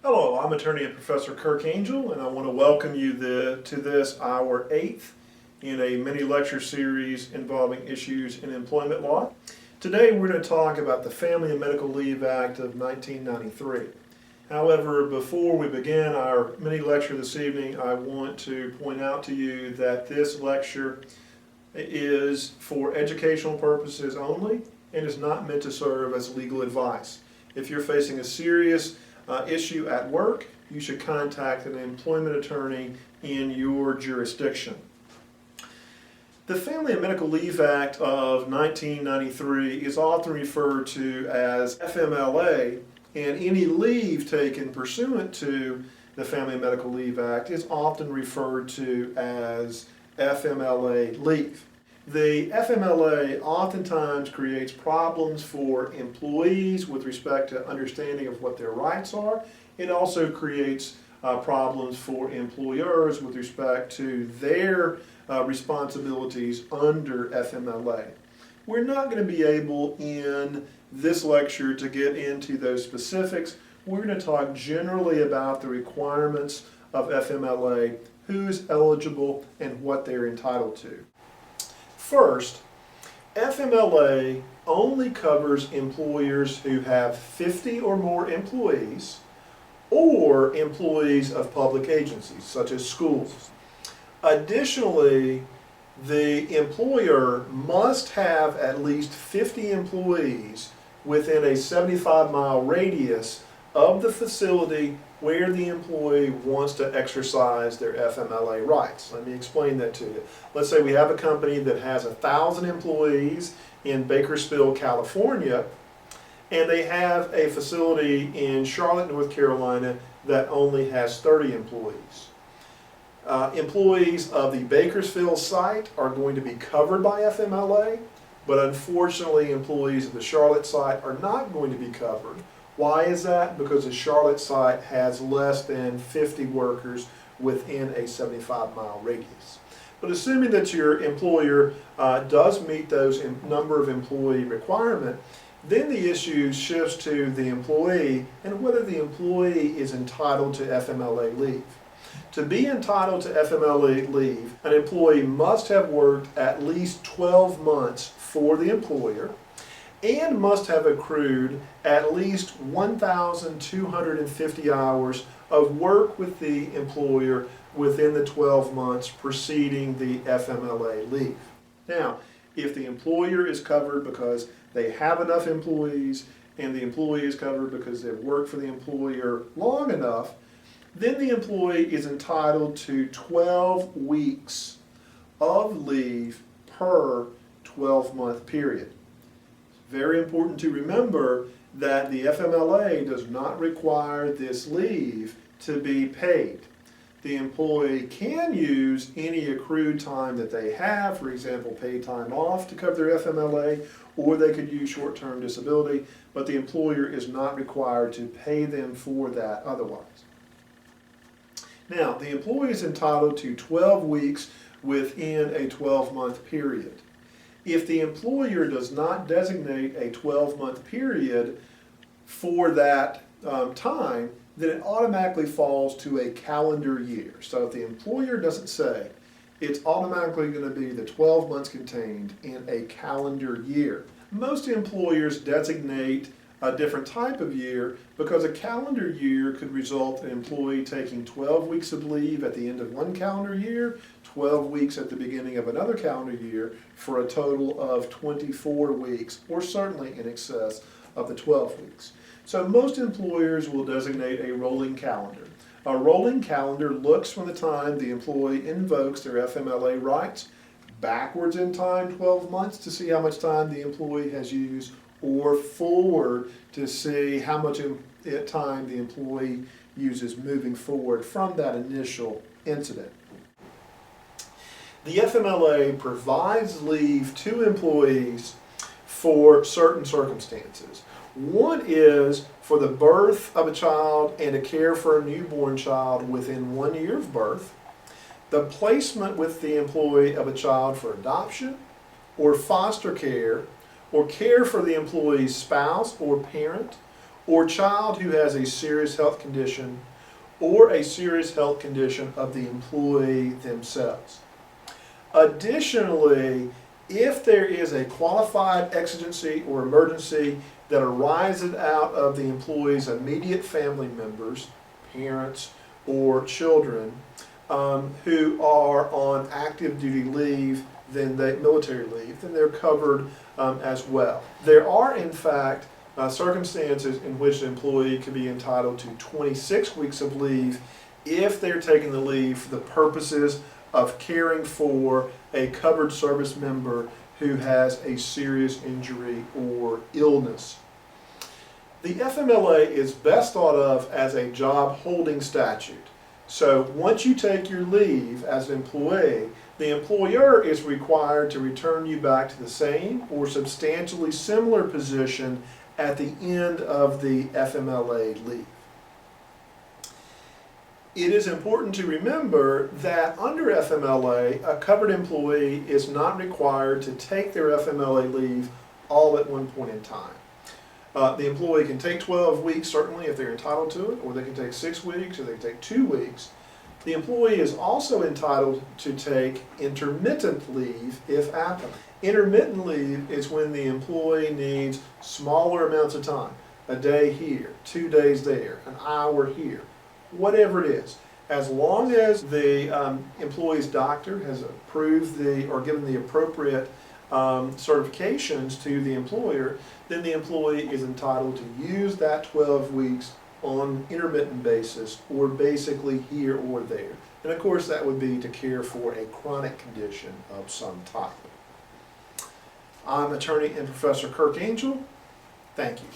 Hello, I'm attorney and Professor Kirk Angel, and I want to welcome you to this, our 8th in a mini lecture series involving issues in employment law. Today we're going to talk about the Family and Medical Leave Act of 1993. However, before we begin our mini lecture this evening, I want to point out to you that this lecture is for educational purposes only and is not meant to serve as legal advice. If you're facing a serious issue at work, you should contact an employment attorney in your jurisdiction. The Family and Medical Leave Act of 1993 is often referred to as FMLA, and any leave taken pursuant to the Family and Medical Leave Act is often referred to as FMLA leave. The FMLA oftentimes creates problems for employees with respect to understanding of what their rights are. It also creates problems for employers with respect to their responsibilities under FMLA. We're not going to be able in this lecture to get into those specifics. We're going to talk generally about the requirements of FMLA, who's eligible, and what they're entitled to. First, FMLA only covers employers who have 50 or more employees or employees of public agencies, such as schools. Additionally, the employer must have at least 50 employees within a 75-mile radius of the facility where the employee wants to exercise their FMLA rights. Let me explain that to you. Let's say we have a company that has 1,000 employees in Bakersfield, California, and they have a facility in Charlotte, North Carolina that only has 30 employees. Employees of the Bakersfield site are going to be covered by FMLA, but unfortunately employees of the Charlotte site are not going to be covered. Why is that? Because the Charlotte site has less than 50 workers within a 75-mile radius. But assuming that your employer does meet those number of employee requirement, then the issue shifts to the employee and whether the employee is entitled to FMLA leave. To be entitled to FMLA leave, an employee must have worked at least 12 months for the employer and must have accrued at least 1,250 hours of work with the employer within the 12 months preceding the FMLA leave. Now, if the employer is covered because they have enough employees and the employee is covered because they've worked for the employer long enough, then the employee is entitled to 12 weeks of leave per 12-month period. Very important to remember that the FMLA does not require this leave to be paid. The employee can use any accrued time that they have, for example, paid time off to cover their FMLA, or they could use short-term disability, but the employer is not required to pay them for that otherwise. Now, the employee is entitled to 12 weeks within a 12-month period. If the employer does not designate a 12-month period for that time, then it automatically falls to a calendar year. So if the employer doesn't say, it's automatically going to be the 12 months contained in a calendar year. Most employers designate a different type of year because a calendar year could result in an employee taking 12 weeks of leave at the end of one calendar year, 12 weeks at the beginning of another calendar year, for a total of 24 weeks, or certainly in excess of the 12 weeks. So most employers will designate a rolling calendar. A rolling calendar looks from the time the employee invokes their FMLA rights backwards in time 12 months to see how much time the employee has used, or forward to see how much time the employee uses moving forward from that initial incident. The FMLA provides leave to employees for certain circumstances. One is for the birth of a child and to care for a newborn child within 1 year of birth, the placement with the employee of a child for adoption or foster care, or care for the employee's spouse or parent, or child who has a serious health condition or a serious health condition of the employee themselves. Additionally, if there is a qualified exigency or emergency that arises out of the employee's immediate family members, parents, or children who are on active duty leave, military leave, then they're covered as well. There are, in fact, circumstances in which an employee could be entitled to 26 weeks of leave if they're taking the leave for the purposes of caring for a covered service member who has a serious injury or illness. The FMLA is best thought of as a job holding statute. So once you take your leave as an employee, the employer is required to return you back to the same or substantially similar position at the end of the FMLA leave. It is important to remember that under FMLA, a covered employee is not required to take their FMLA leave all at one point in time. The employee can take 12 weeks, certainly, if they're entitled to it, or they can take 6 weeks, or they can take 2 weeks. The employee is also entitled to take intermittent leave if applicable. Intermittent leave is when the employee needs smaller amounts of time, a day here, 2 days there, an hour here, whatever it is. As long as the employee's doctor has approved or given the appropriate certifications to the employer, then the employee is entitled to use that 12 weeks on intermittent basis, or basically here or there. And of course that would be to care for a chronic condition of some type. I'm attorney and Professor Kirk Angel. Thank you.